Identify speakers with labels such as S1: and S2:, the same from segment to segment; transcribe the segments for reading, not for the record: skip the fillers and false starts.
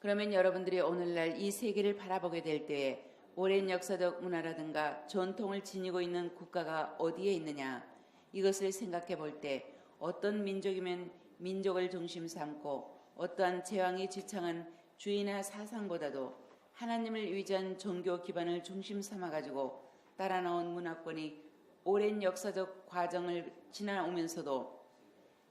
S1: 그러면 여러분들이 오늘날 이 세계를 바라보게 될 때에 오랜 역사적 문화라든가 전통을 지니고 있는 국가가 어디에 있느냐, 이것을 생각해 볼 때 어떤 민족이면 민족을 중심 삼고 어떠한 제왕이 지창한 주의나 사상보다도 하나님을 위주한 종교 기반을 중심 삼아가지고 따라 나온 문화권이 오랜 역사적 과정을 지나오면서도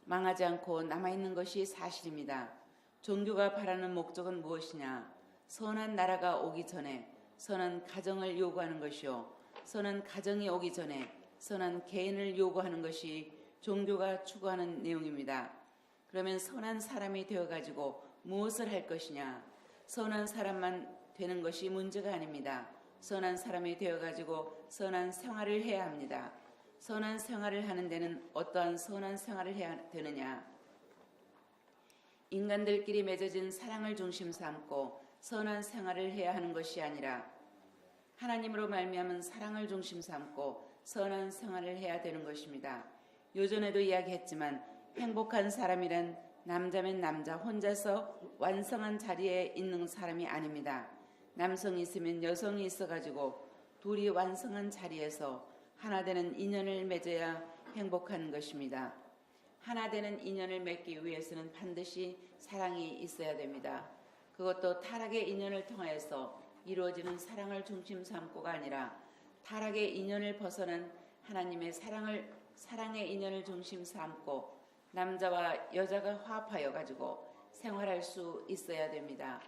S1: 망하지 않고 남아있는 것이 사실입니다. 종교가 바라는 목적은 무엇이냐? 선한 나라가 오기 전에 선한 가정을 요구하는 것이요, 선한 가정이 오기 전에 선한 개인을 요구하는 것이 종교가 추구하는 내용입니다. 그러면 선한 사람이 되어가지고 무엇을 할 것이냐? 선한 사람만 되는 것이 문제가 아닙니다. 선한 사람이 되어가지고 선한 생활을 해야 합니다. 선한 생활을 하는 데는 어떠한 선한 생활을 해야 되느냐? 인간들끼리 맺어진 사랑을 중심 삼고 선한 생활을 해야 하는 것이 아니라 하나님으로 말미암은 사랑을 중심 삼고 선한 생활을 해야 되는 것입니다. 요전에도 이야기했지만 행복한 사람이란 남자면 남자 혼자서 완성한 자리에 있는 사람이 아닙니다. 남성이 있으면 여성이 있어가지고 둘이 완성한 자리에서 하나 되는 인연을 맺어야 행복한 것입니다. 하나 되는 인연을 맺기 위해서는 반드시 사랑이 있어야 됩니다. 그것도 타락의 인연을 통하여서 이루어지는 사랑을 중심 삼고가 아니라 타락의 인연을 벗어난 하나님의 사랑의 인연을 중심 삼고 남자와 여자가 화합하여 가지고 생활할 수 있어야 됩니다.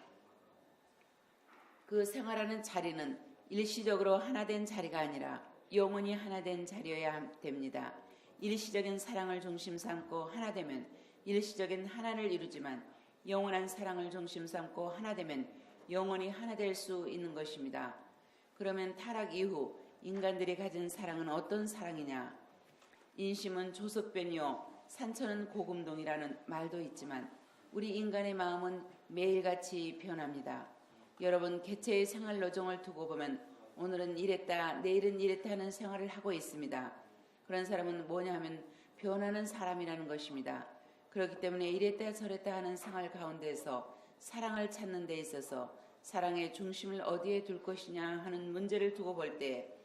S1: 그 생활하는 자리는 일시적으로 하나 된 자리가 아니라 영원히 하나 된 자리여야 됩니다. 일시적인 사랑을 중심 삼고 하나 되면 일시적인 하나를 이루지만 영원한 사랑을 중심 삼고 하나 되면 영원히 하나 될 수 있는 것입니다. 그러면 타락 이후 인간들이 가진 사랑은 어떤 사랑이냐? 인심은 조석변이요 산천은 고금동이라는 말도 있지만 우리 인간의 마음은 매일같이 변합니다. 여러분, 개체의 생활 노정을 두고 보면 오늘은 이랬다 내일은 이랬다 하는 생활을 하고 있습니다. 그런 사람은 뭐냐 하면 변하는 사람이라는 것입니다. 그렇기 때문에 이랬다 저랬다 하는 생활 가운데서 사랑을 찾는 데 있어서 사랑의 중심을 어디에 둘 것이냐 하는 문제를 두고 볼 때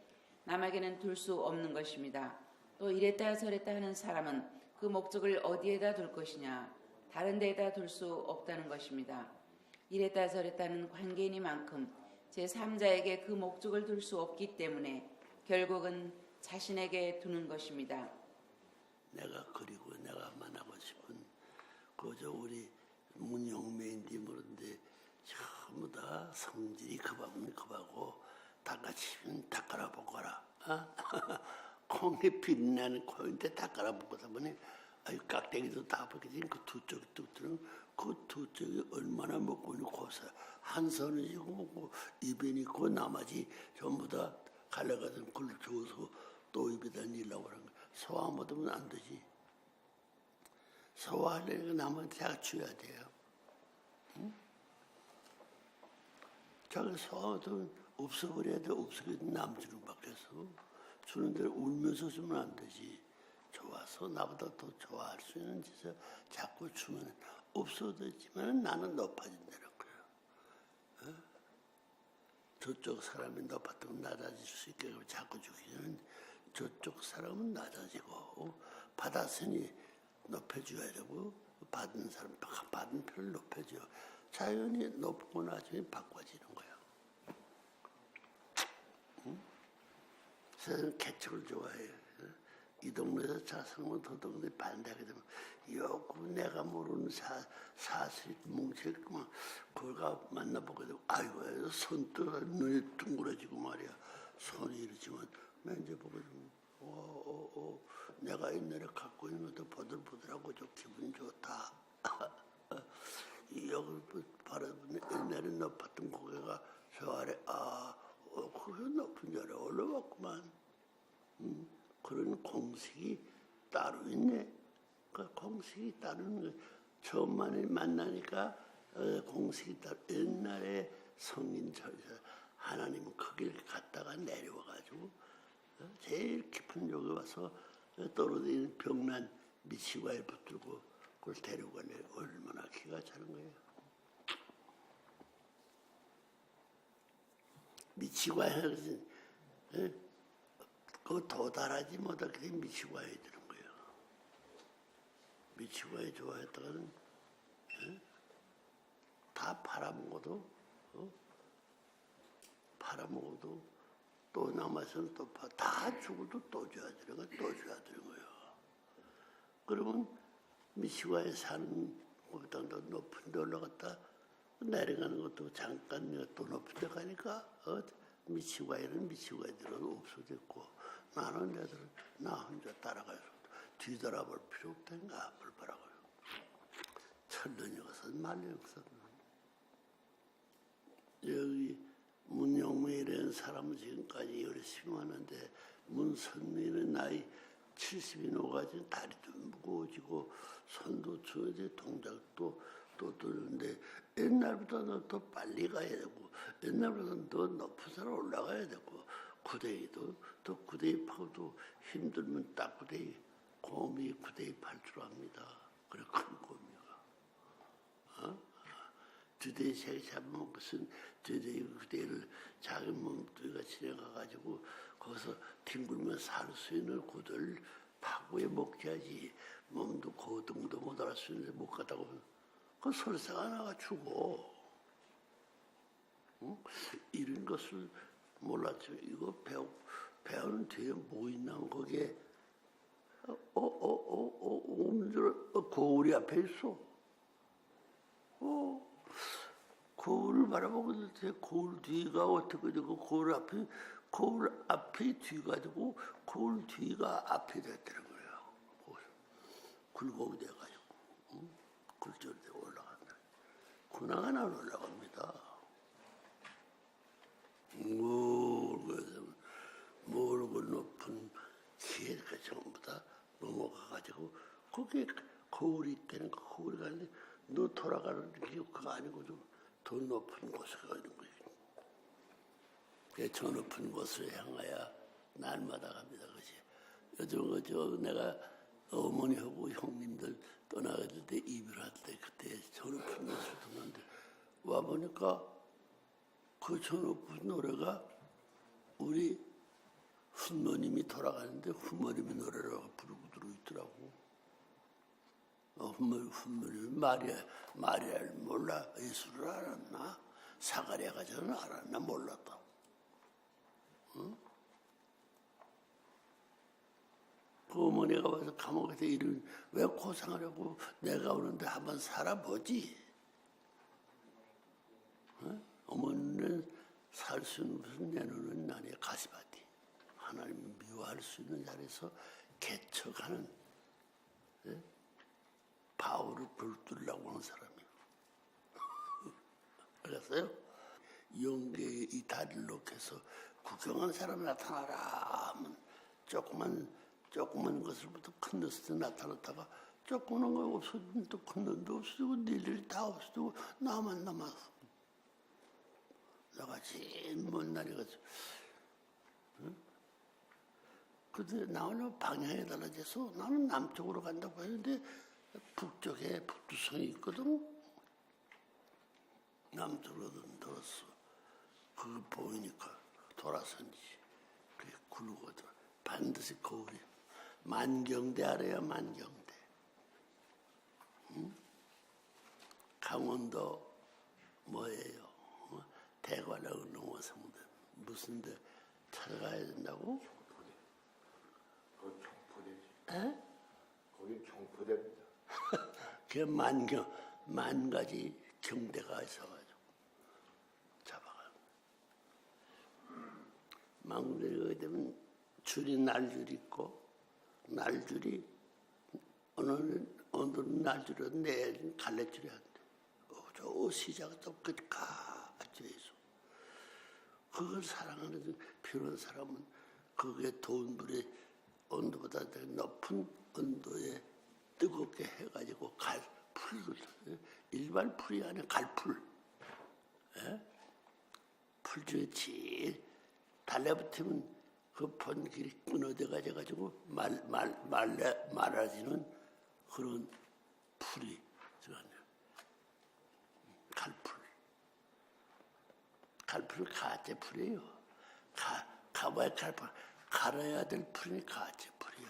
S1: 남에게는 둘 수 없는 것입니다. 또 이랬다 저랬다 하는 사람은 그 목적을 어디에다 둘 것이냐, 다른 데에다 둘 수 없다는 것입니다. 이랬다 저랬다는 관계이니만큼 제3자에게 그 목적을 둘 수 없기 때문에 결국은 자신에게 두는 것입니다.
S2: 내가 그리고 내가 만나고 싶은 그저 우리 문영매인데 모르는데 전부 다 성질이 급하고 닦아치면 닦아라 어? 콩에 빛나는 콩인데 닦아라 볶아서 보니 아유 깍대기도 다 벗겨진 그 두 쪽이 뚝 들은 그 두 쪽이 얼마나 먹고 있는 고사 한 손은 지고 먹고 입에 있고 나머지 전부 다 갈라가던 굴 주워서 또 입에다 넣으려고 그런 거야. 소화 못하면 안 되지. 소화하려면 남한테 다 줘야 돼요. 응? 자기 소화도 없어버려야 돼. 없어버려도 남주는 밖에서 주는 대로 울면서 주면 안 되지. 좋아서 나보다 더 좋아할 수 있는 짓을 자꾸 주면 없어졌지만 나는 높아진다는 거예요. 어? 저쪽 사람이 높았던 낮아질 수 있게 자꾸 주기 전에 저쪽 사람은 낮아지고 받았으니 높여줘야 되고 받은 사람 받은 표를 높여줘. 자연히 높고 나중에 바꿔지는 거예요. 응? 세상은 개척을 좋아해요. 이 동네에서 자성은 저 동네 반대하게 되면 요구 내가 모르는 사실이 뭉쳐있구만. 그걸 만나보게 되고 아이고 손 뜨고 눈이 둥그러지고 말이야. 손이 이러지만 만져보게 되면 내가 옛날에 갖고 있는 것도 보들보들하고 좀 기분이 좋다. 여기 바라보면 옛날에 높았던 고개가 저 아래 그게 높은 줄 알아. 올라왔구만. 그런 공식이 따로 있네. 그 공식이 따르는 거. 처음만에 만나니까 공식이 따로. 옛날에 성인철에서 하나님은 거기를 갔다가 내려와가지고 제일 깊은 쪽에 와서 떨어지는 병난 미치과에 붙들고 그걸 데려가네. 얼마나 기가 차는 거예요. 미치고 해야지. 그 도달하지 못하게 미치고 와야 되는 거예요. 미치고 와야 좋아했다가는 다 팔아먹어도 팔아먹어도 또 남아서는 또 다 죽어도 또 줘야 되는 거야. 또 줘야 되는 거예요. 그러면 미치고에 사는 거기다 높은 데 올라갔다 내려가는 것도 잠깐 내가 또 높은 데 가니까 미치고에는 미치고에들은 없어졌고 나는 애들은 나 혼자 따라가서 뒤돌아볼 필요 없다니까 뭘 보라고요. 천년이 가서 말년이 가서 여기 문영매라는 사람은 지금까지 열심히 하는데 문선미는 나이 70이 넘어가지고 다리도 무거워지고 손도 추워지 동작도 또 드는데 옛날보다 더 빨리 가야 되고 옛날보다 더 높은 산 올라가야 되고 구데기도 또 구데기 파고도 힘들면 딱 구데기 곰이 구데기 팔 줄 압니다. 그래 큰 곰이가 두데기 새 잡은 것은 두데기 구데기를 자기 몸뚱이가 지나가가지고 거기서 뒹굴면 살 수 있는 구들 파고에 먹자지 몸도 고등도 못 알 수 있는데 못 가다고 그 설사가 나가 죽어. 이런 것을 몰랐죠. 이거 배우는 뒤에 뭐 있나 거기에 거울이 앞에 있어. 거울을 바라보고 뒤에 거울 뒤가 어떻게 되고 거울 앞에 뒤가 되고 거울 뒤가 앞이 됐다는 거예요. 굴곡이 돼가지고 굴절이 되고 올라간다. 군화가 안 올라갑니다. 모르고 높은 기회가 전부 다 넘어가가지고 거기에 거울이 있다는 거 거울이 가는데 너 돌아가는 게 그거 아니고도 더 높은 곳에 가는 거예요. 저 높은 곳을 향하여 날마다 갑니다. 그지? 요즘 내가 어머니하고 형님들 떠나갈 때 이별할 때 그때 저 높은 곳을 듣는데 와 보니까 그 저 높은 노래가 우리 훈모님이 돌아가는데 훈모님이 노래라고 부르고 들어있더라고. 훈모님이 마리아를 몰라? 예수를 알았나? 사가랴 가자는 알았나? 몰랐다. 응? 그 어머니가 와서 감옥에서 이런 왜 고생하려고 내가 오는데 한번 살아보지. 응? 어머니는 살 수 있는 무슨 내놓는 나의 가시밭이 하나님 미워할 수 있는 자리에서 개척하는 바울을 불뚫으려고 하는 사람이에요. 알았어요? 영계의 이 다리를 놓고서 구경한 사람이 나타나라 하면 조그만 것을부터 큰 것으로 나타났다가 조그만 거 없어지면 또 큰 놈도 없어지고 니들이 다 없어지고 나만 남았어. 내가 제일 먼 날이 가서 근데 나는 방향이 달라져서 나는 남쪽으로 간다고 했는데 북쪽에 북두성이 있거든. 남쪽으로 들었어. 그거 보이니까 돌아선지. 그게 굴거든. 반드시 거울이. 만경대 알아요? 만경대. 응? 강원도 뭐예요? 대관하고 넘어서 무슨 데 찾아가야 된다고?
S3: 그건 경포대지.
S2: 에?
S3: 거긴 경포대입니다.
S2: 그 만 가지 경대가 있어가지고 잡아가. 망군들이 거기 되면 줄이 날줄이 있고 날줄이 어느 날줄이 내일 갈래줄이 안 돼. 저 시작부터 끝까지 있어. 그걸 사랑하는 필요한 사람은 그게 더운 불에 온도보다 더 높은 온도에 뜨겁게 해가지고 풀, 일반 풀이 아니라 갈풀. 풀 중에 제일 달라붙으면 그 번길이 끊어져가지고 말라지는 그런 풀이 갈풀. 칼풀은 가재 풀이에요. 가봐야 칼풀. 갈아야 될 풀이 가재 풀이야.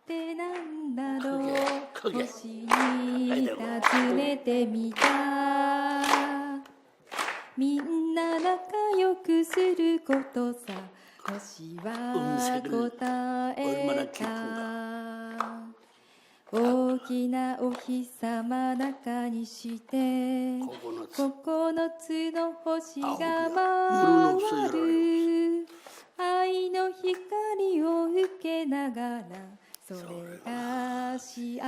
S4: ってなんだろう
S2: 크게.
S4: 星に尋ねてみたみんな仲良くすることさ星は答えた大きなお日様中にして9つの星が回る愛の光を受けながらそれが幸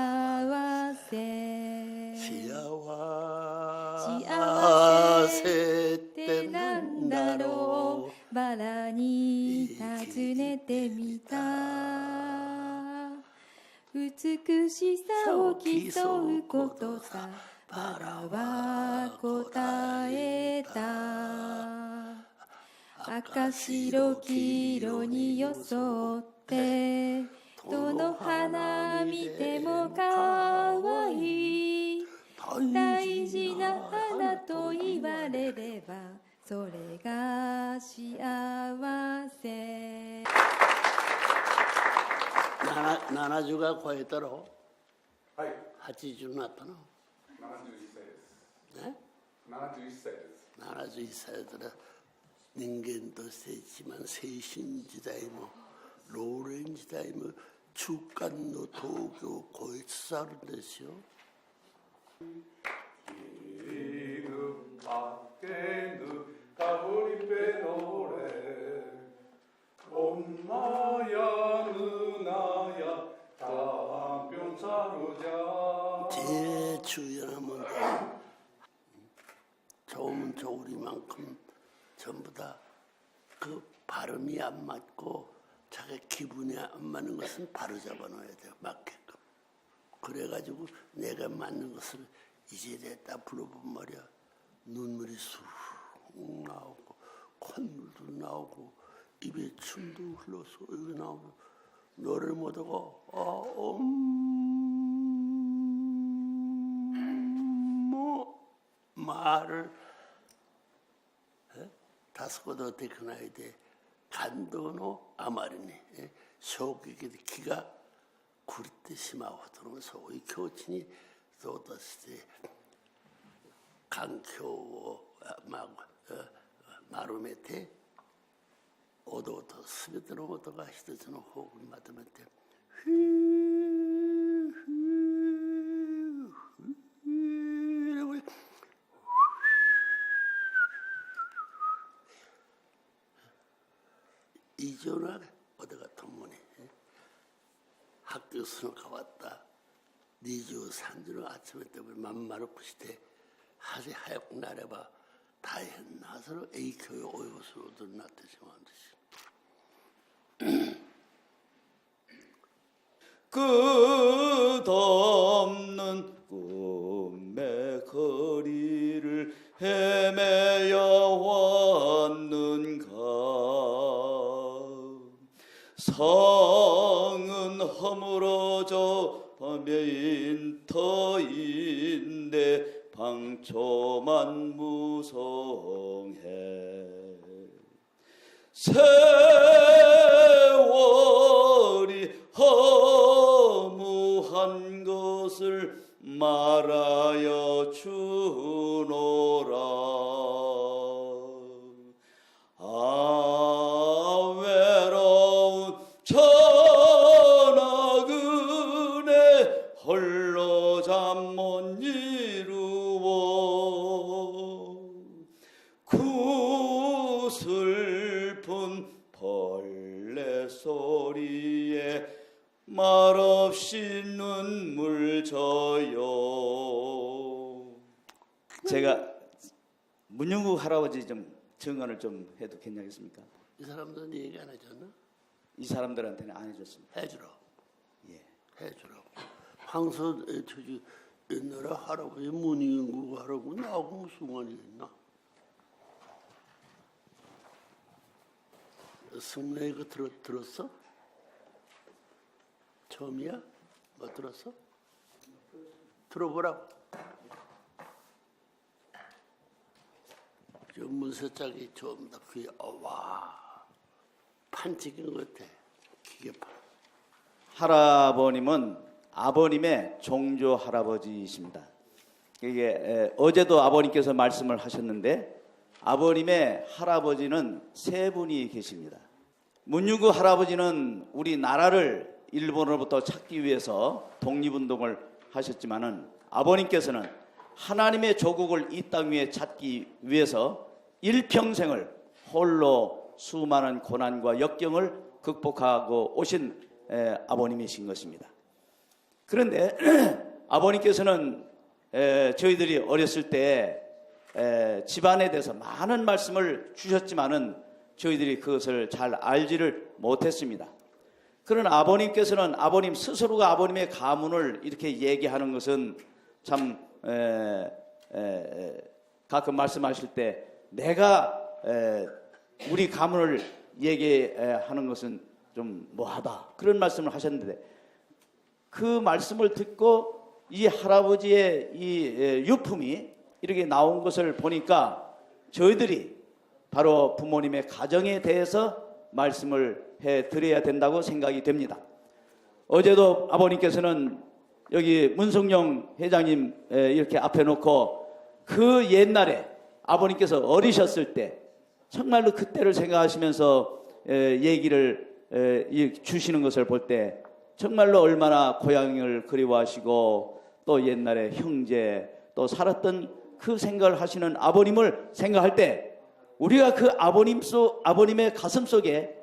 S4: せ幸せってなんだろうバラに尋ねてみた美しさを競うことさバラは答えた赤白黄色に装ってどの花見てもかわいい大事な花と言われればそれが幸せ
S2: 나나주가 과했더라.
S3: はい
S2: 80 났다나.
S3: 71歳です
S2: 네?
S3: 71歳です
S2: 71살더라.人間として一番青春時代も老練時代も中間の峠を越えつつあるんですよ。
S3: 이는 밖에는 가브리페 노래 엄마야 누나야 다병 사르자
S2: 제일 중요한 건데 좋으면 좋으리만큼 전부 다 그 발음이 안 맞고 자기 기분이 안 맞는 것은 바로 잡아놔야 돼요. 맞게끔. 그래가지고 내가 맞는 것을 이제 됐다 불러보면 말이야. 눈물이 쑥 나오고 콧물도 나오고 입에 침도 흘러서 여기 나오고 노래를 못하고 말을 다섯 번 어떻게 나야 돼? 간도노 아마리니 쇼기게 기가 구릴 때 심하거든. 소위 교친이 쏟았을 때 강교 마루메테 오도도 스베드로 오도가 히드즈노 호흡을 맡으면 돼. 이전에 어디가 통문에 학교 수능 가왔다. 니주 산주는 아침에 때문에 만마르고 시대 하지 하얗고 나래봐 다 했나서 A교회 오요수로도 나타지만 듯이
S5: 끝없는 꿈의 거리를 헤매여 왔는가 성은 허물어져 밤에인 터인데 방초만 무성해 세월이 허무한 것을 말하여 주노라 외로운 전하그네 홀로 잠 못 이루어 그 슬픈 벌레 소리에 말없이 눈물 져요. 제가 문영국 할아버지 좀 증언을 좀 해도 괜찮겠습니까?
S2: 이 사람들은 얘기 안 해줬나?
S5: 이 사람들한테는 안 해줬습니다.
S2: 해주라.
S5: 예.
S2: 해주라고. 황선 저기 옛날에 할아버지 문희영국 하라고 나하고 무슨 관계 있나? 승래 이거 들었어? 처음이야? 뭐 들었어? 들어보라고. 그리고 문서짝이 좀 더 그게 와 판찍인 것 같아. 기계 판.
S5: 할아버님은 아버님의 종조 할아버지이십니다. 이게 어제도 아버님께서 말씀을 하셨는데 아버님의 할아버지는 세 분이 계십니다. 문유구 할아버지는 우리 나라를 일본으로부터 찾기 위해서 독립운동을 하셨지만은 아버님께서는 하나님의 조국을 이 땅 위에 찾기 위해서 일평생을 홀로 수많은 고난과 역경을 극복하고 오신 아버님이신 것입니다. 그런데 아버님께서는 저희들이 어렸을 때 집안에 대해서 많은 말씀을 주셨지만은 저희들이 그것을 잘 알지를 못했습니다. 그러나 아버님께서는 아버님 스스로가 아버님의 가문을 이렇게 얘기하는 것은 참 가끔 말씀하실 때 내가 우리 가문을 얘기하는 것은 좀 뭐하다 그런 말씀을 하셨는데 그 말씀을 듣고 이 할아버지의 이 유품이 이렇게 나온 것을 보니까 저희들이 바로 부모님의 가정에 대해서 말씀을 해드려야 된다고 생각이 됩니다. 어제도 아버님께서는 여기 문성용 회장님 이렇게 앞에 놓고 그 옛날에 아버님께서 어리셨을 때 정말로 그때를 생각하시면서 얘기를 주시는 것을 볼 때 정말로 얼마나 고향을 그리워하시고 또 옛날에 형제 또 살았던 그 생각을 하시는 아버님을 생각할 때 우리가 그 아버님의 가슴 속에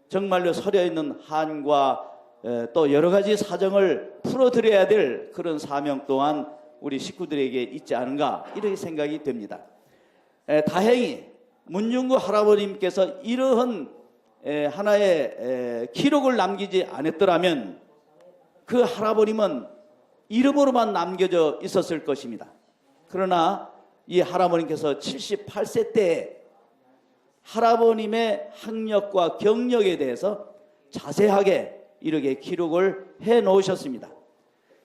S5: 정말로 서려 있는 한과 또 여러 가지 사정을 풀어드려야 될 그런 사명 또한 우리 식구들에게 있지 않은가 이렇게 생각이 됩니다. 다행히 문중구 할아버님께서 이러한 하나의 기록을 남기지 않았더라면 그 할아버님은 이름으로만 남겨져 있었을 것입니다. 그러나 이 할아버님께서 78세 때에 할아버님의 학력과 경력에 대해서 자세하게 이렇게 기록을 해 놓으셨습니다.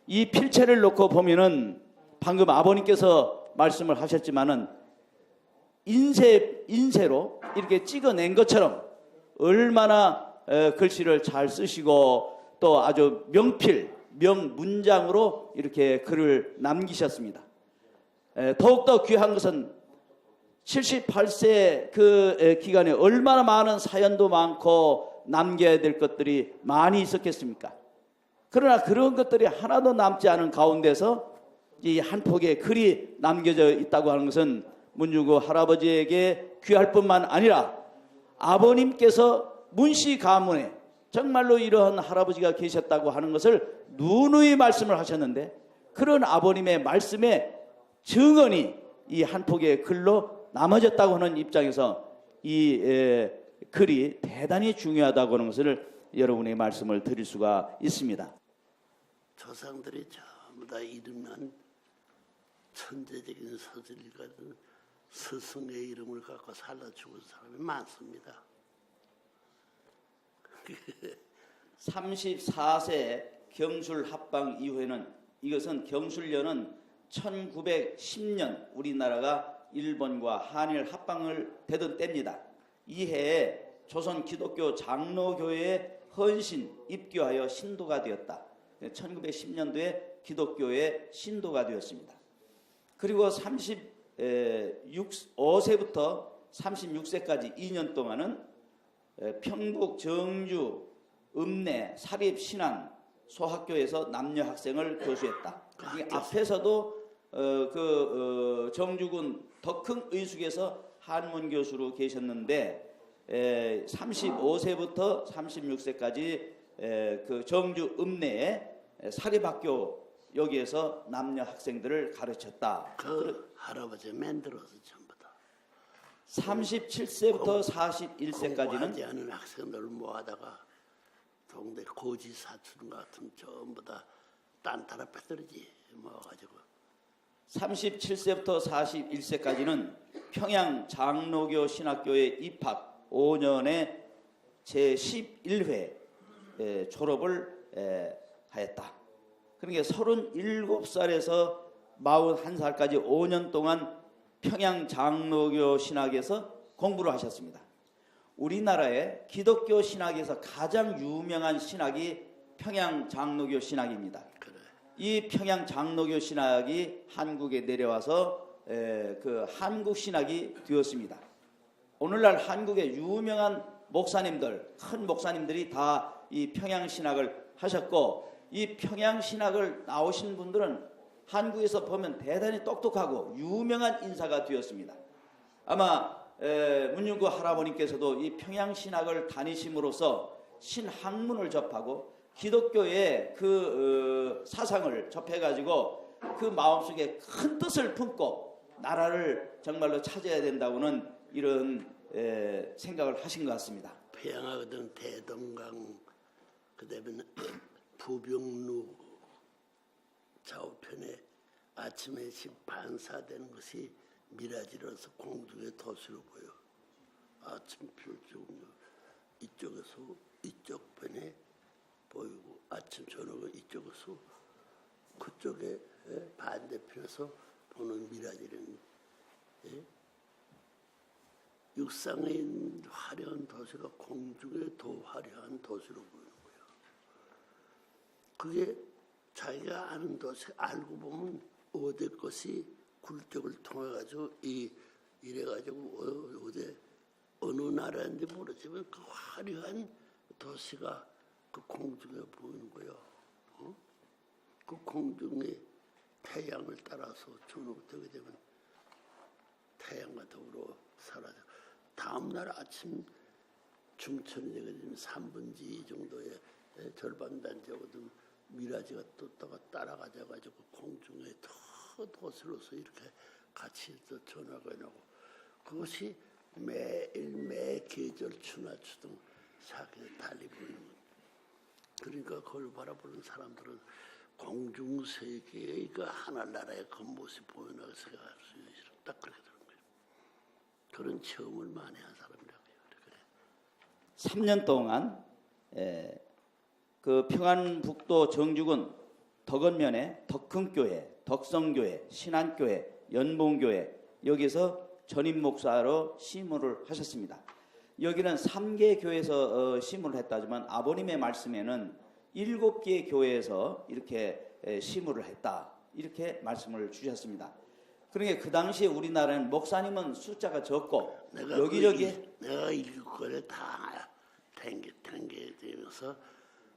S5: 이 필체를 놓고 보면은 방금 아버님께서 말씀을 하셨지만은 인쇄로 이렇게 찍어낸 것처럼 얼마나 글씨를 잘 쓰시고 또 아주 명문장으로 이렇게 글을 남기셨습니다. 더욱더 귀한 것은 78세 그 기간에 얼마나 많은 사연도 많고 남겨야 될 것들이 많이 있었겠습니까? 그러나 그런 것들이 하나도 남지 않은 가운데서 이 한 폭의 글이 남겨져 있다고 하는 것은 문중구 할아버지에게 귀할 뿐만 아니라 아버님께서 문씨 가문에 정말로 이러한 할아버지가 계셨다고 하는 것을 누누이 말씀을 하셨는데 그런 아버님의 말씀의 증언이 이 한 폭의 글로 남아졌다고 하는 입장에서 이 글이 대단히 중요하다고 하는 것을 여러분의 말씀을 드릴 수가 있습니다.
S2: 조상들이 전부 다 이름난 천재적인 서술가든 스승의 이름을 갖고 살아 죽은 사람이 많습니다.
S5: 34세 경술 합방 이후에는 이것은 경술년은 1910년 우리나라가 일본과 한일 합방을 되던 때입니다. 이 해에 조선 기독교 장로교회에 헌신 입교하여 신도가 되었다. 1910년도에 기독교의 신도가 되었습니다. 그리고 35세부터 36세까지 2년 동안은 평북 정주 읍내 사립신안 소학교에서 남녀 학생을 교수했다. 이 앞에서도 정주군 덕흥 의숙에서 한문 교수로 계셨는데 35세부터 36세까지 그 정주 읍내에 사립학교 여기에서 남녀 학생들을 가르쳤다.
S2: 그 할아버지 만들어서 전부 다
S5: 37세부터 41세까지는
S2: 공부하지 않은 학생들을 모아다가 동네 고지 사촌 같은 전부 다 딴따라 빼들지 모아가지고
S5: 37세부터 41세까지는 평양 장로교 신학교에 입학 5년에 제11회 졸업을 하였다. 그러니까 37살에서 41살까지 5년 동안 평양 장로교 신학에서 공부를 하셨습니다. 우리나라의 기독교 신학에서 가장 유명한 신학이 평양 장로교 신학입니다.
S2: 그래.
S5: 이 평양 장로교 신학이 한국에 내려와서 그 한국 신학이 되었습니다. 오늘날 한국의 유명한 목사님들, 큰 목사님들이 다 이 평양 신학을 하셨고, 이 평양 신학을 나오신 분들은 한국에서 보면 대단히 똑똑하고 유명한 인사가 되었습니다. 아마 문윤구 할아버님께서도 이 평양 신학을 다니심으로써 신학문을 접하고 기독교의 그 사상을 접해가지고 그 마음속에 큰 뜻을 품고 나라를 정말로 찾아야 된다고는 이런 생각을 하신 것 같습니다.
S2: 평양하거든 대동강, 그다음에 부병루 좌우편에 아침에 반사되는 것이 미라지라서 공중의 도시로 보여. 아침 별쪽 이쪽에서 이쪽 편에 보이고, 아침 저녁은 이쪽에서 그쪽에 반대편에서 보는 미라지는 육상에 있는 화려한 도시가 공중에 더 화려한 도시로 보이는 거예요. 그게 자기가 아는 도시 알고 보면 어디 것이 굴적을 통해 가지고 이래 가지고 어디 어느 나라인지 모르지만 그 화려한 도시가 그 공중에 보이는 거예요. 그 공중에 태양을 따라서 저녁 되게 되면 태양과 더불어 사라져. 다음 날 아침 중천이 되게 되면 3분의 2 정도의 절반 단지거든 미라지가 또 따라가져 가지고 공중에 더 도시로서 이렇게 같이 또 전화가 나고, 그것이 매일 매 계절 추나 추등 사계에 달리 보이는 것. 그러니까 그걸 바라보는 사람들은 공중 세계의 그 하늘나라의 그 모습이 보이나 생각할 수 있는, 딱 그렇게 되는 거예요. 그런 체험을 많이 한 사람이라고요. 그래.
S5: 3년 동안 그 평안북도 정주군 덕원면에 덕흥교회, 덕성교회, 신안교회, 연봉교회 여기서 전임 목사로 시무를 하셨습니다. 여기는 3개 교회에서 시무를 했다지만 아버님의 말씀에는 7개의 교회에서 이렇게 시무를 했다, 이렇게 말씀을 주셨습니다. 그러니까 그 당시에 우리나라는 목사님은 숫자가 적고 여기저기
S2: 내가 일거에 다 댕기면서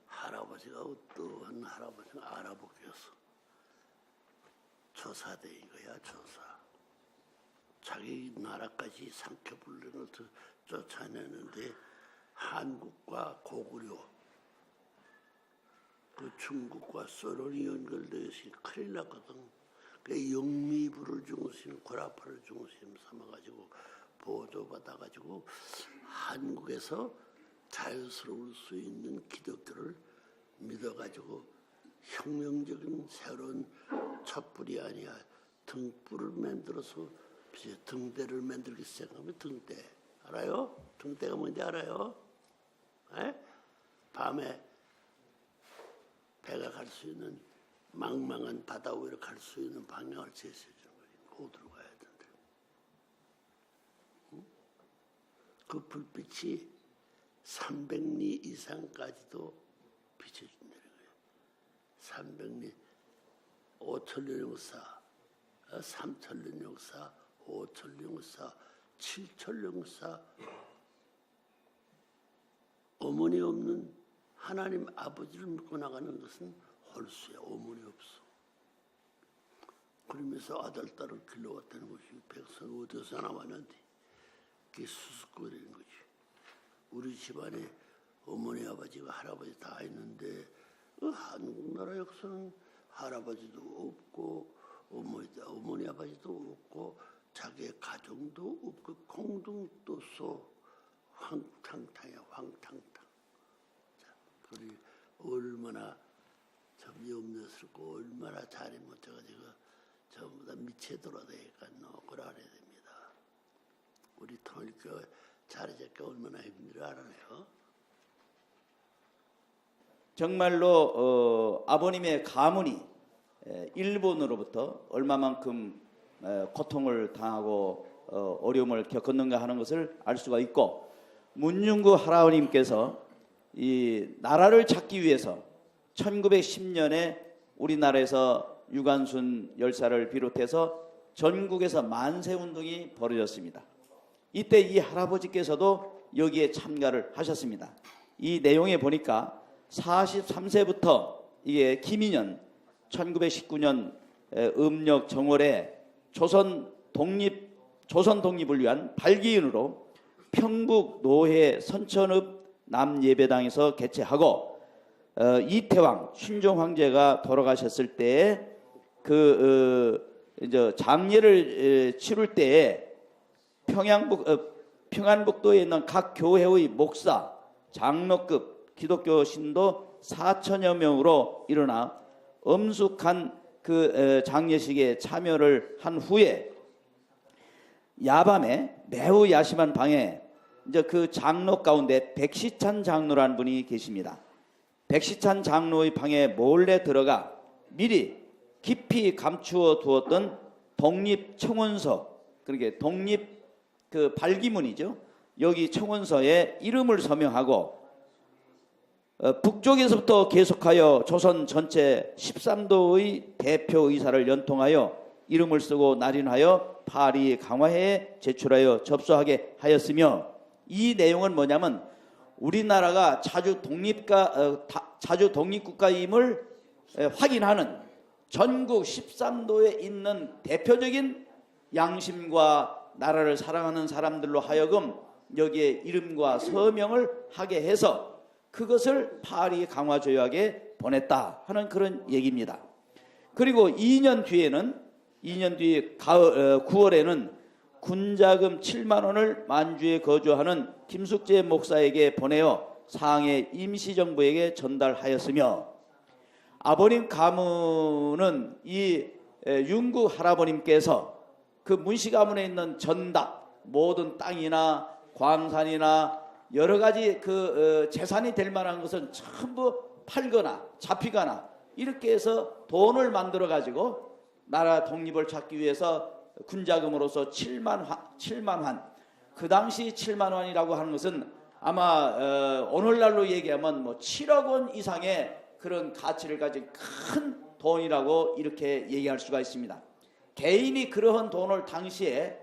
S2: 할아버지가 어떠한 할아버지가 알아보겠어. 조사대인 거야, 조사. 자기 나라까지 삼켜불리는 쫓아내는데 한국과 고구려, 그 중국과 소련이 연결되어서 큰일 났거든. 그 영미부를 중심, 고라파를 중심 삼아가지고 보조받아가지고 한국에서 자연스러울 수 있는 기독교를 믿어가지고 혁명적인 새로운 촛불이 아니야 등불을 만들어서 등대를 만들기 시작하면 등대 알아요? 등대가 뭔지 알아요? 에? 밤에 배가 갈 수 있는 망망한 바다 위로 갈 수 있는 방향을 제시해 주는 거예요. 어디로 가야 된대. 응? 그 불빛이 300리 이상까지도 비춰준다는 거예요. 300리, 5천년 역사, 3천년 역사, 5천년 역사, 7천년 역사, 어머니 없는 하나님 아버지를 믿고 나가는 것은 홀수야. 어머니 없어. 그러면서 아들, 딸을 길러왔다는 것이 백성 어디서 나왔는데 그게 수습거리는 거지. 우리 집안에 어머니, 아버지가 할아버지 다 있는데 한국 나라 역사는 할아버지도 없고 어머니 아버지도 없고 자기의 가정도 없고 공동도서 황탕탕이야. 황탕탕. 자, 그리 얼마나 참 염려스럽고 얼마나 잘이 못해가지고 전부 다 미쳐 돌아다니까 그걸 알아야 됩니다. 우리 통일교회 자리 잡기 얼마나 힘들어 알아요?
S5: 정말로 아버님의 가문이 일본으로부터 얼마만큼 고통을 당하고 어려움을 겪었는가 하는 것을 알 수가 있고, 문윤구 할아버님께서 이 나라를 찾기 위해서 1910년에 우리나라에서 유관순 열사를 비롯해서 전국에서 만세운동이 벌어졌습니다. 이때 이 할아버지께서도 여기에 참가를 하셨습니다. 이 내용에 보니까 43세부터 이게 김인현 1919년 음력 정월에 조선 독립을 위한 발기인으로 평북 노회 선천읍 남예배당에서 개최하고, 이태왕 순종 황제가 돌아가셨을 때에 이제 장례를 치를 때에 평안북도에 있는 각 교회의 목사, 장로급 기독교 신도 4천여 명으로 일어나 엄숙한 장례식에 참여를 한 후에 야밤에 매우 야심한 방에 이제 그 장로 가운데 백시찬 장로라는 분이 계십니다. 백시찬 장로의 방에 몰래 들어가 미리 깊이 감추어 두었던 독립 청원서, 그러니까 독립 발기문이죠. 여기 청원서에 이름을 서명하고 북쪽에서부터 계속하여 조선 전체 13도의 대표 의사를 연통하여 이름을 쓰고 날인하여 파리 강화회에 제출하여 접수하게 하였으며, 이 내용은 뭐냐면 우리나라가 자주 독립국가임을 확인하는 전국 13도에 있는 대표적인 양심과 나라를 사랑하는 사람들로 하여금 여기에 이름과 서명을 하게 해서 그것을 파리 강화 조약에 보냈다 하는 그런 얘기입니다. 그리고 2년 뒤 9월에는 군자금 7만 원을 만주에 거주하는 김숙재 목사에게 보내어 상해 임시정부에게 전달하였으며, 아버님 가문은 이 윤구 할아버님께서 그 문씨 가문에 있는 전답, 모든 땅이나 광산이나 여러 가지 재산이 될 만한 것은 전부 팔거나 잡히거나 이렇게 해서 돈을 만들어 가지고 나라 독립을 찾기 위해서 군자금으로서 7만 환, 그 당시 7만 원이라고 하는 것은 아마 오늘날로 얘기하면 뭐 7억 원 이상의 그런 가치를 가진 큰 돈이라고 이렇게 얘기할 수가 있습니다. 개인이 그러한 돈을 당시에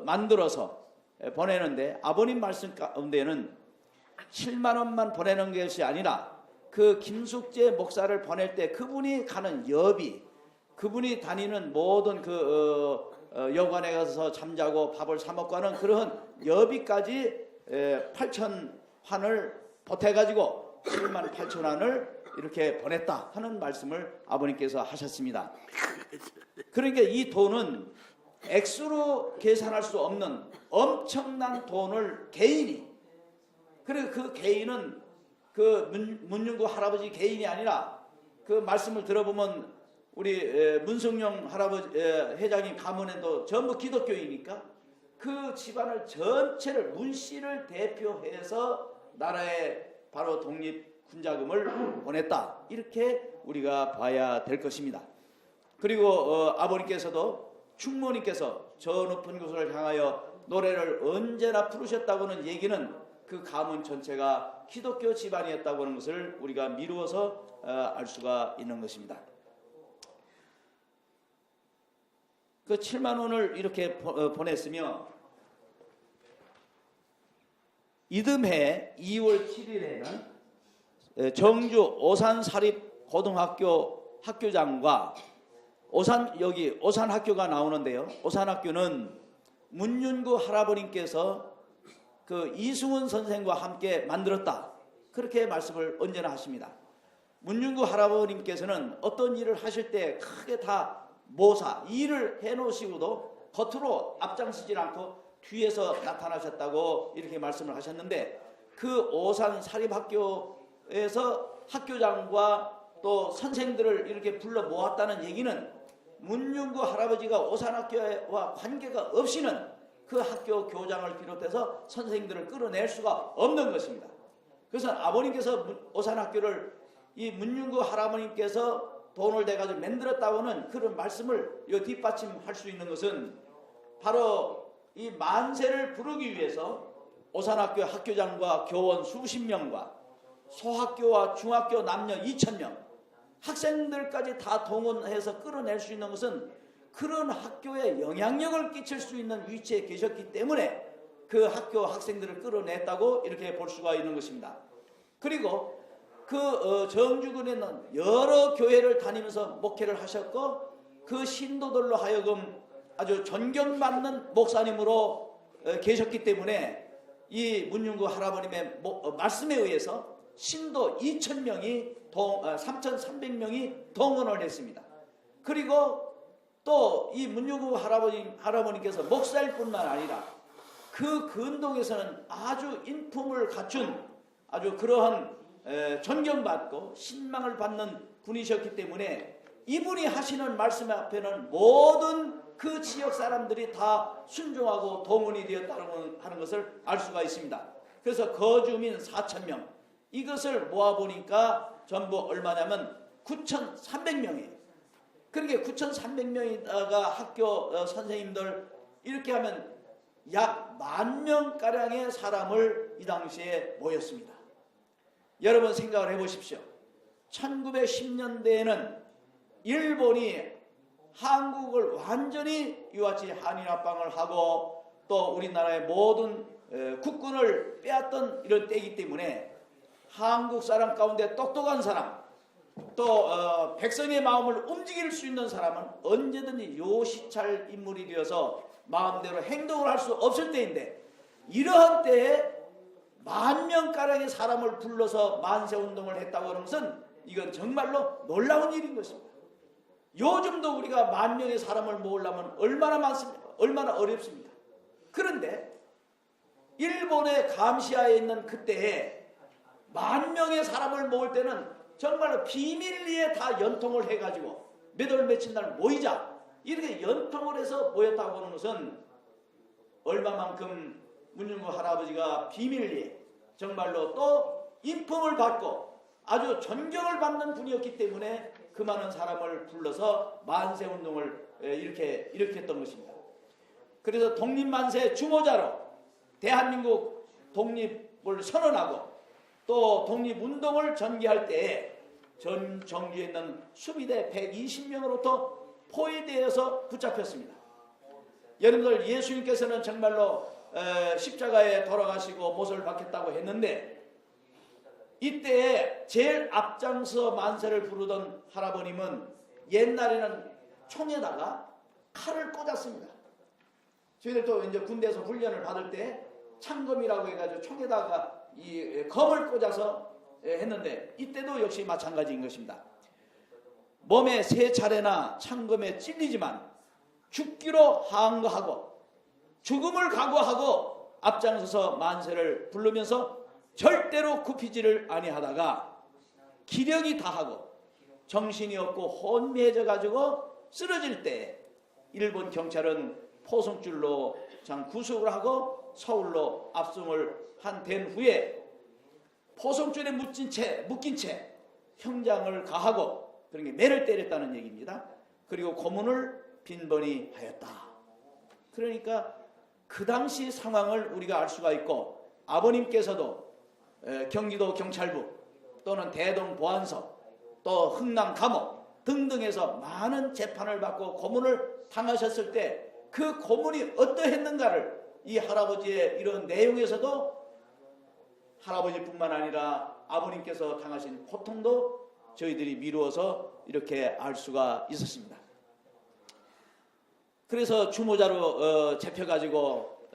S5: 만들어서 보내는데, 아버님 말씀 가운데는 7만 원만 보내는 것이 아니라 그 김숙재 목사를 보낼 때 그분이 가는 여비, 그분이 다니는 모든 여관에 가서 잠자고 밥을 사 먹고 하는 그런 여비까지 8천 환을 보태가지고 7만 8천 환을 이렇게 보냈다 하는 말씀을 아버님께서 하셨습니다. 그러니까 이 돈은 액수로 계산할 수 없는 엄청난 돈을 개인이, 그리고 그 개인은 문윤구 할아버지 개인이 아니라 그 말씀을 들어보면 우리 문성용 할아버지 회장님 가문에도 전부 기독교이니까 그 집안을 전체를, 문씨를 대표해서 나라에 바로 독립군자금을 보냈다, 이렇게 우리가 봐야 될 것입니다. 그리고 아버님께서도 충모님께서 저 높은 곳을 향하여 노래를 언제나 부르셨다고는 얘기는 그 가문 전체가 기독교 집안이었다고 하는 것을 우리가 미루어서 알 수가 있는 것입니다. 그 7만 원을 이렇게 보냈으며, 이듬해 2월 7일에는 정주 오산사립고등학교 학교장과 오산학교가 나오는데요. 오산학교는 문윤구 할아버님께서 그 이승훈 선생과 함께 만들었다, 그렇게 말씀을 언제나 하십니다. 문윤구 할아버님께서는 어떤 일을 하실 때 크게 다 일을 해놓으시고도 겉으로 앞장서지 않고 뒤에서 나타나셨다고 이렇게 말씀을 하셨는데, 그 오산 사립학교에서 학교장과 또 선생들을 이렇게 불러 모았다는 얘기는 문윤구 할아버지가 오산학교와 관계가 없이는 그 학교 교장을 비롯해서 선생들을 끌어낼 수가 없는 것입니다. 그래서 아버님께서 오산학교를 이 문윤구 할아버님께서 돈을 대가지고 만들었다고는 그런 말씀을 이 뒷받침할 수 있는 것은 바로 이 만세를 부르기 위해서 오산학교 학교장과 교원 수십 명과 소학교와 중학교 남녀 2,000명 학생들까지 다 동원해서 끌어낼 수 있는 것은 그런 학교에 영향력을 끼칠 수 있는 위치에 계셨기 때문에 그 학교 학생들을 끌어냈다고 이렇게 볼 수가 있는 것입니다. 그리고 그 정주군에는 여러 교회를 다니면서 목회를 하셨고 그 신도들로 하여금 아주 존경받는 목사님으로 계셨기 때문에 이 문윤구 할아버님의 말씀에 의해서 신도 2,000명이 3,300명이 동원을 했습니다. 그리고 또 이 문윤구 할아버님께서 목사일 뿐만 아니라 그 근동에서는 아주 인품을 갖춘 아주 그러한 존경받고 신망을 받는 분이셨기 때문에 이분이 하시는 말씀 앞에는 모든 그 지역 사람들이 다 순종하고 동원이 되었다는 하는 것을 알 수가 있습니다. 그래서 거주민 4,000명 이것을 모아보니까 전부 얼마냐면 9,300명이에요. 그러니까 9,300명이다가 학교 선생님들 이렇게 하면 약 10,000명가량의 사람을 이 당시에 모였습니다. 여러분 생각을 해보십시오. 1910년대에는 일본이 한국을 완전히 이와 같이 한일합방을 하고 또 우리나라의 모든 국군을 빼앗던 이런 때이기 때문에 한국 사람 가운데 똑똑한 사람 또 백성의 마음을 움직일 수 있는 사람은 언제든지 요시찰 인물이 되어서 마음대로 행동을 할 수 없을 때인데 이러한 때에 10,000명가량의 사람을 불러서 만세운동을 했다고 하는 것은 이건 정말로 놀라운 일인 것입니다. 요즘도 우리가 10,000명의 사람을 모으려면 얼마나 많습니까? 얼마나 어렵습니까? 그런데 일본의 감시하에 있는 그때에 10,000명의 사람을 모을 때는 정말로 비밀리에 다 연통을 해가지고 몇 월 며칠 날 모이자 이렇게 연통을 해서 모였다고 하는 것은 얼마만큼 문윤구 할아버지가 비밀리에 정말로 또 인품을 받고 아주 존경을 받는 분이었기 때문에 그 많은 사람을 불러서 만세운동을 이렇게 일으켰던 것입니다. 그래서 독립만세 주모자로 대한민국 독립을 선언하고 또 독립운동을 전개할 때에 전 정주에 있는 수비대 120명으로부터 포위되어서 붙잡혔습니다. 여러분들 예수님께서는 정말로 십자가에 돌아가시고 못을 박혔다고 했는데 이때에 제일 앞장서 만세를 부르던 할아버님은 옛날에는 총에다가 칼을 꽂았습니다. 저희들도 이제 군대에서 훈련을 받을 때 창검이라고 해가지고 총에다가 이 검을 꽂아서 했는데 이때도 역시 마찬가지인 것입니다. 몸에 3차례나 창검에 찔리지만 죽기로 항거하고 죽음을 각오하고 앞장서서 만세를 부르면서 절대로 굽히지를 아니하다가 기력이 다하고 정신이 없고 혼미해져 가지고 쓰러질 때 일본 경찰은 포성줄로 구속을 하고 서울로 압송을 된 후에 포성줄에 묶인 채 형장을 가하고 그러니까 매를 때렸다는 얘기입니다. 그리고 고문을 빈번히 하였다. 그러니까 그 당시 상황을 우리가 알 수가 있고 아버님께서도 경기도 경찰부 또는 대동 보안서 또 흥남 감옥 등등에서 많은 재판을 받고 고문을 당하셨을 때 그 고문이 어떠했는가를 이 할아버지의 이런 내용에서도 할아버지뿐만 아니라 아버님께서 당하신 고통도 저희들이 미루어서 이렇게 알 수가 있었습니다. 그래서 주모자로 잡혀가지고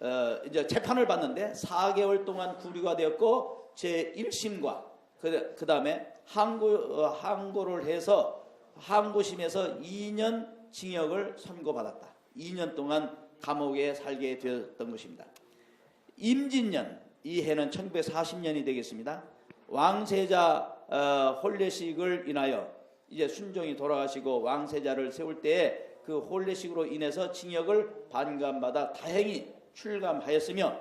S5: 이제 재판을 받는데 4개월 동안 구류가 되었고 제1심과 그 다음에 항고를 해서 항고심에서 2년 징역을 선고받았다. 2년 동안 감옥에 살게 되었던 것입니다. 임진년 이 해는 1940년이 되겠습니다. 왕세자 혼례식을 인하여 이제 순종이 돌아가시고 왕세자를 세울 때에 그 혼례식으로 인해서 징역을 반감받아 다행히 출감하였으며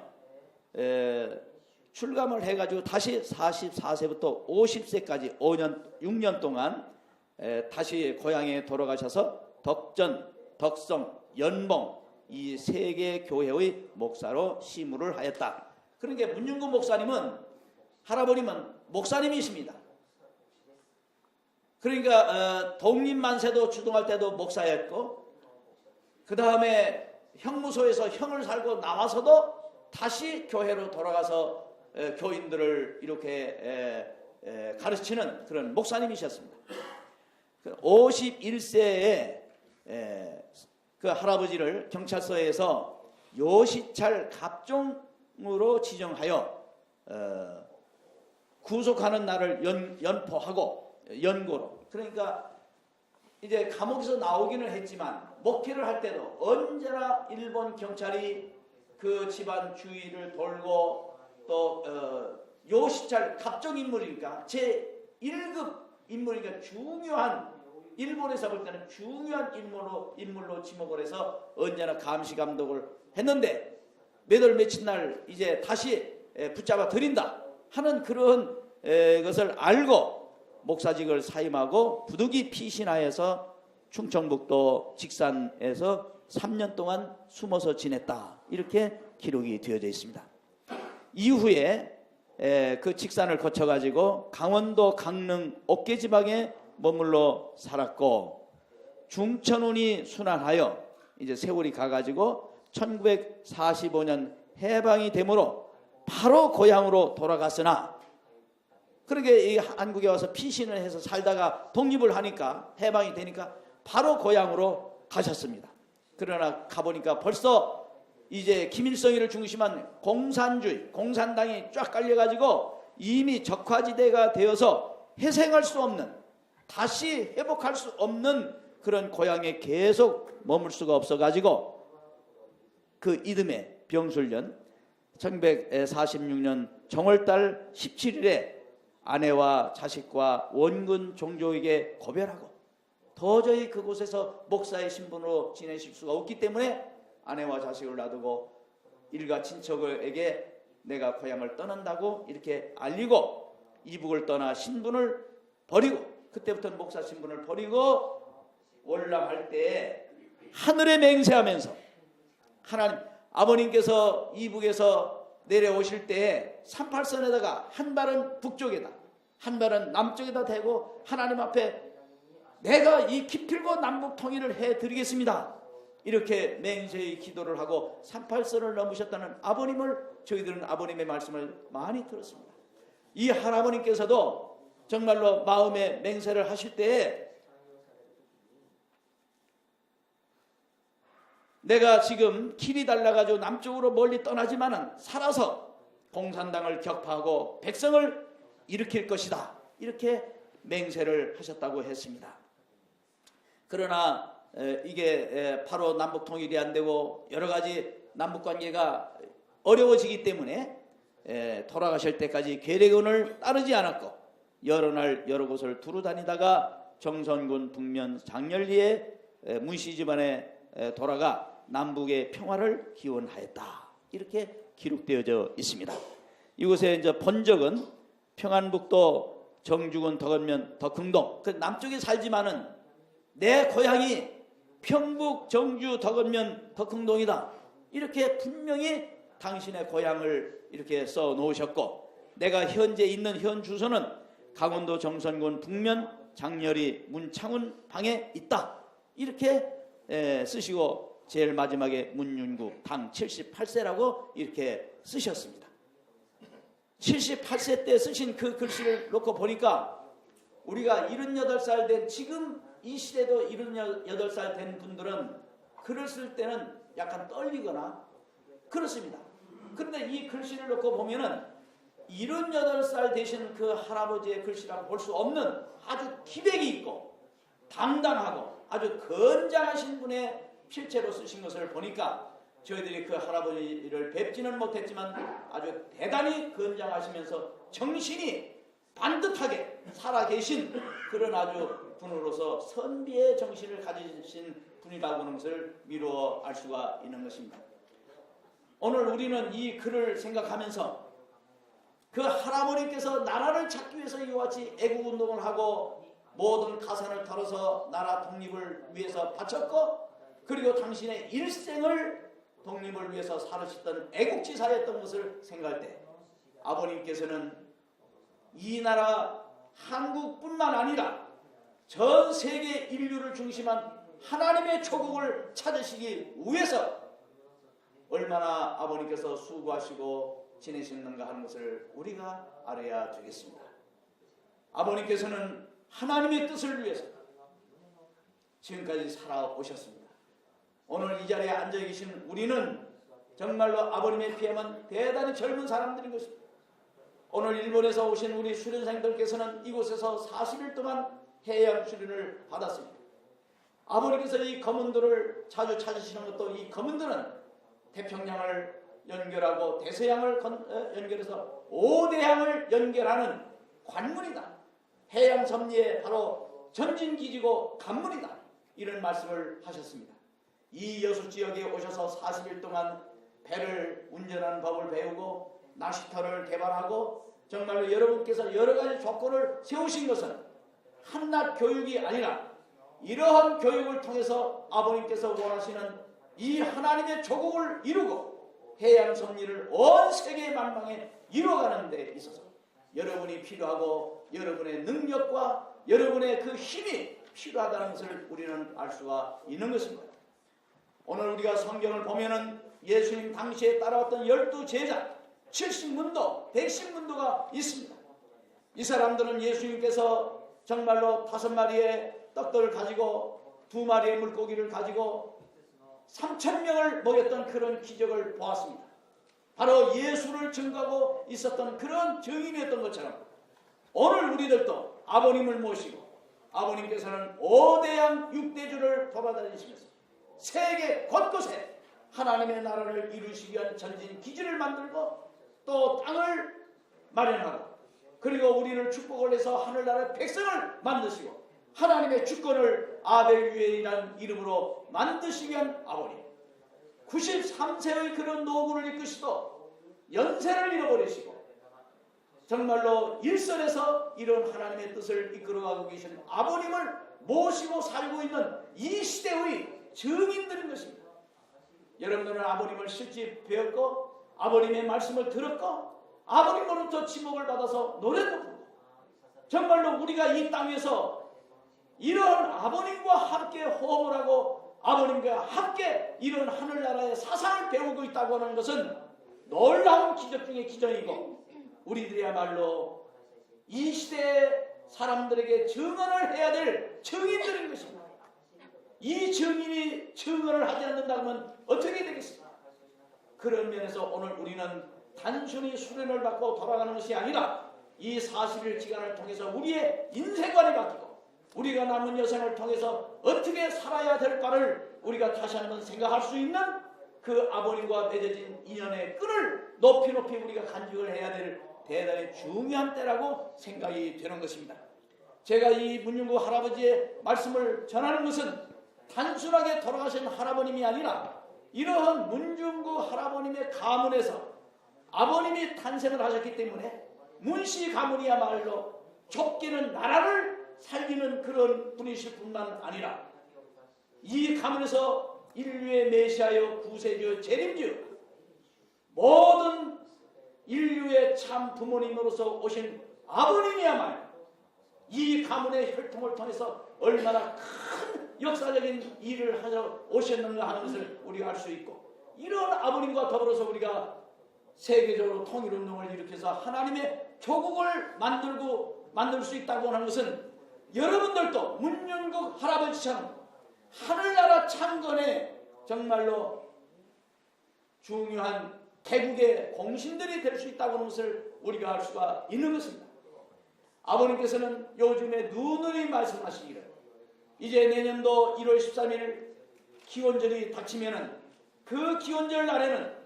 S5: 출감을 해가지고 다시 44세부터 50세까지 6년 동안 다시 고향에 돌아가셔서 덕전, 덕성, 연봉 이 세 개 교회의 목사로 시무를 하였다. 그러니까 문윤구 목사님은 할아버님은 목사님이십니다. 그러니까 독립만세도 주동할 때도 목사였고 그 다음에 형무소에서 형을 살고 나와서도 다시 교회로 돌아가서 교인들을 이렇게 가르치는 그런 목사님이셨습니다. 51세에 그 할아버지를 경찰서에서 요시찰 갑종으로 지정하여 구속하는 날을 연포하고 연고로, 그러니까 이제 감옥에서 나오기는 했지만 목회를 할 때도 언제나 일본 경찰이 그 집안 주위를 돌고 또 요시찰 갑종 인물이니까 제 1급 인물이니까 중요한, 일본에서 볼 때는 중요한 인물로 지목을 해서 언제나 감시 감독을 했는데 몇 월 며칠 날 이제 다시 붙잡아 들인다 하는 그런 것을 알고 목사직을 사임하고 부득이 피신하여서 충청북도 직산에서 3년 동안 숨어서 지냈다, 이렇게 기록이 되어져 있습니다. 이후에 그 직산을 거쳐가지고 강원도 강릉 옥계지방에 머물러 살았고 중천운이 순환하여 이제 세월이 가가지고 1945년 해방이 되므로 바로 고향으로 돌아갔으나, 그러게 이 한국에 와서 피신을 해서 살다가 독립을 하니까 해방이 되니까 바로 고향으로 가셨습니다. 그러나 가보니까 벌써 이제 김일성이를 중심한 공산주의, 공산당이 쫙 깔려가지고 이미 적화지대가 되어서 회생할 수 없는, 다시 회복할 수 없는 그런 고향에 계속 머물 수가 없어가지고 그 이듬해 병술년 1946년 정월달 17일에 아내와 자식과 원군 종족에게 고별하고 도저히 그곳에서 목사의 신분으로 지내실 수가 없기 때문에 아내와 자식을 놔두고 일가 친척에게 내가 고향을 떠난다고 이렇게 알리고 이북을 떠나 신분을 버리고, 그때부터는 목사 신분을 버리고 월남할 때 하늘에 맹세하면서, 하나님, 아버님께서 이북에서 내려오실 때 38선에다가 한 발은 북쪽에다 한 발은 남쪽에다 대고 하나님 앞에 내가 이 기필고 남북 통일을 해드리겠습니다, 이렇게 맹세의 기도를 하고 38선을 넘으셨다는 아버님을, 저희들은 아버님의 말씀을 많이 들었습니다. 이 할아버님께서도 정말로 마음에 맹세를 하실 때에 내가 지금 길이 달라가지고 남쪽으로 멀리 떠나지만은 살아서 공산당을 격파하고 백성을 일으킬 것이다, 이렇게 맹세를 하셨다고 했습니다. 그러나 이게 바로 남북 통일이 안 되고 여러 가지 남북 관계가 어려워지기 때문에 돌아가실 때까지 계례원을 따르지 않았고 여러 날 여러 곳을 두루 다니다가 정선군 북면 장렬리에 문씨 집안에 돌아가 남북의 평화를 기원하였다, 이렇게 기록되어져 있습니다. 이곳에 이제 본적은 평안북도 정주군 덕원면 덕흥동, 그 남쪽에 살지만은 내 고향이 평북 정주 덕원면 덕흥동이다, 이렇게 분명히 당신의 고향을 이렇게 써 놓으셨고, 내가 현재 있는 현 주소는 강원도 정선군 북면 장렬이 문창훈 방에 있다, 이렇게 쓰시고 제일 마지막에 문윤구 당 78세라고 이렇게 쓰셨습니다. 78세 때 쓰신 그 글씨를 놓고 보니까 우리가 78살 된 지금 이 시대도 78살 된 분들은 글을 쓸 때는 약간 떨리거나 그렇습니다. 그런데 이 글씨를 놓고 보면은 78살 되신 그 할아버지의 글씨라고 볼 수 없는 아주 기백이 있고 당당하고 아주 건장하신 분의 필체로 쓰신 것을 보니까 저희들이 그 할아버지를 뵙지는 못했지만 아주 대단히 건장하시면서 정신이 반듯하게 살아계신 그런 아주 분으로서 선비의 정신을 가지신 분이라고 하는 것을 미루어 알 수가 있는 것입니다. 오늘 우리는 이 글을 생각하면서 그 할아버님께서 나라를 찾기 위해서 이와 같이 애국운동을 하고 모든 가산을 털어서 나라 독립을 위해서 바쳤고 그리고 당신의 일생을 독립을 위해서 살으셨던 애국지사였던 것을 생각할 때 아버님께서는 이 나라 한국뿐만 아니라 전 세계 인류를 중심한 하나님의 조국을 찾으시기 위해서 얼마나 아버님께서 수고하시고 지내셨는가 하는 것을 우리가 알아야 되겠습니다. 아버님께서는 하나님의 뜻을 위해서 지금까지 살아오셨습니다. 오늘 이 자리에 앉아 계신 우리는 정말로 아버님의 피해만 대단히 젊은 사람들인 것입니다. 오늘 일본에서 오신 우리 수련생들께서는 이곳에서 40일 동안 해양 수련을 받았습니다. 아버님께서 이 검은도를 자주 찾으시는 것도 이 검은도는 태평양을 연결하고 대서양을 연결해서 5대양을 연결하는 관문이다. 해양 섭리의 바로 전진기지고 관문이다. 이런 말씀을 하셨습니다. 이 여수 지역에 오셔서 40일 동안 배를 운전하는 법을 배우고 낚시터를 개발하고 정말로 여러분께서 여러 가지 조건을 세우신 것은 한낱 교육이 아니라 이러한 교육을 통해서 아버님께서 원하시는 이 하나님의 조국을 이루고 해양 섭리를 온 세계 만방에 이루어가는 데 있어서 여러분이 필요하고 여러분의 능력과 여러분의 그 힘이 필요하다는 것을 우리는 알 수가 있는 것입니다. 오늘 우리가 성경을 보면은 예수님 당시에 따라왔던 12제자 70문도 110문도가 있습니다. 이 사람들은 예수님께서 정말로 5마리의 떡들을 가지고 2마리의 물고기를 가지고 3,000명을 먹였던 그런 기적을 보았습니다. 바로 예수를 증거하고 있었던 그런 증인이었던 것처럼 오늘 우리들도 아버님을 모시고 아버님께서는 5대양 6대주를 돌아다니시면서 세계 곳곳에 하나님의 나라를 이루시기 위한 전진 기지를 만들고 또 땅을 마련하고 그리고 우리를 축복을 해서 하늘나라의 백성을 만드시고 하나님의 주권을 아벨유엘이라는 이름으로 만드시기 위한 아버님 93세의 그런 노후를 이끄시도 연세를 잃어버리시고 정말로 일선에서 이런 하나님의 뜻을 이끌어가고 계신 아버님을 모시고 살고 있는 이 시대의 증인들인 것입니다. 여러분들은 아버님을 실제 배웠고 아버님의 말씀을 들었고 아버님으로부터 지목을 받아서 노래도 부르고 정말로 우리가 이 땅에서 이런 아버님과 함께 호흡을 하고 아버님과 함께 이런 하늘나라의 사상을 배우고 있다고 하는 것은 놀라운 기적 중의 기적이고 우리들이야말로 이 시대의 사람들에게 증언을 해야 될 증인들인 것입니다. 이 증인이 증언을 하지 않는다면 어떻게 되겠습니까? 그런 면에서 오늘 우리는 단순히 수련을 받고 돌아가는 것이 아니라 이 40일 기간을 통해서 우리의 인생관이 바뀌고 우리가 남은 여생을 통해서 어떻게 살아야 될까를 우리가 다시 한번 생각할 수 있는 그 아버님과 맺어진 인연의 끈을 높이 우리가 간직을 해야 될 대단히 중요한 때라고 생각이 되는 것입니다. 제가 이 문윤구 할아버지의 말씀을 전하는 것은 단순하게 돌아가신 할아버님이 아니라 이러한 문중구 할아버님의 가문에서 아버님이 탄생을 하셨기 때문에 문씨 가문이야말로 좁게는 나라를 살리는 그런 분이실 뿐만 아니라 이 가문에서 인류의 메시아여 구세주여 재림주여 모든 인류의 참 부모님으로서 오신 아버님이야말로 이 가문의 혈통을 통해서 얼마나 큰 역사적인 일을 하러 오셨는가 하는 것을 우리가 알 수 있고 이런 아버님과 더불어서 우리가 세계적으로 통일운동을 일으켜서 하나님의 조국을 만들 수 있다고 하는 것은 여러분들도 문윤국 할아버지처럼 하늘나라 창건에 정말로 중요한 대국의 공신들이 될 수 있다고 하는 것을 우리가 알 수가 있는 것입니다. 아버님께서는 요즘에 누누이 말씀하시기를 이제 내년도 1월 13일 기원절이 닥치면은 그 기원절 날에는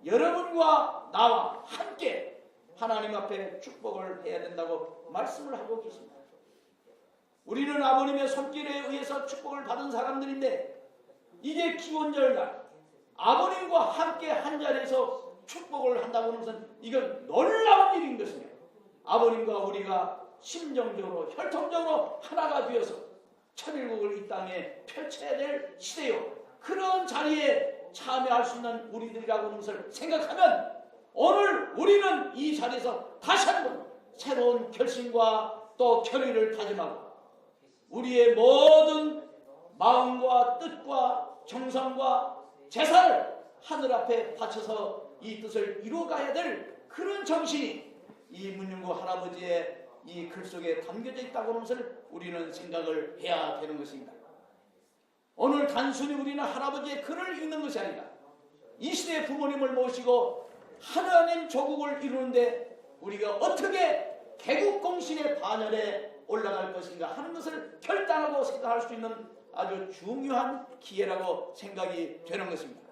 S5: 여러분과 나와 함께 하나님 앞에 축복을 해야 된다고 말씀을 하고 계십니다. 우리는 아버님의 손길에 의해서 축복을 받은 사람들인데 이제 기원절 날 아버님과 함께 한 자리에서 축복을 한다고 하는 것은 이건 놀라운 일인 것입니다. 아버님과 우리가 심정적으로 혈통적으로 하나가 되어서 천일국을 이 땅에 펼쳐야 될 시대요. 그런 자리에 참여할 수 있는 우리들이라고 하는 것을 생각하면 오늘 우리는 이 자리에서 다시 한번 새로운 결심과 또 결의를 다짐하고 우리의 모든 마음과 뜻과 정성과 재산을 하늘 앞에 바쳐서 이 뜻을 이루어가야 될 그런 정신이 이 문윤구 할아버지의 이 글 속에 담겨져 있다고 하는 것을 우리는 생각을 해야 되는 것입니다. 오늘 단순히 우리는 할아버지의 글을 읽는 것이 아니라 이 시대의 부모님을 모시고 하나님 조국을 이루는데 우리가 어떻게 개국공신의 반열에 올라갈 것인가 하는 것을 결단하고 생각할 수 있는 아주 중요한 기회라고 생각이 되는 것입니다.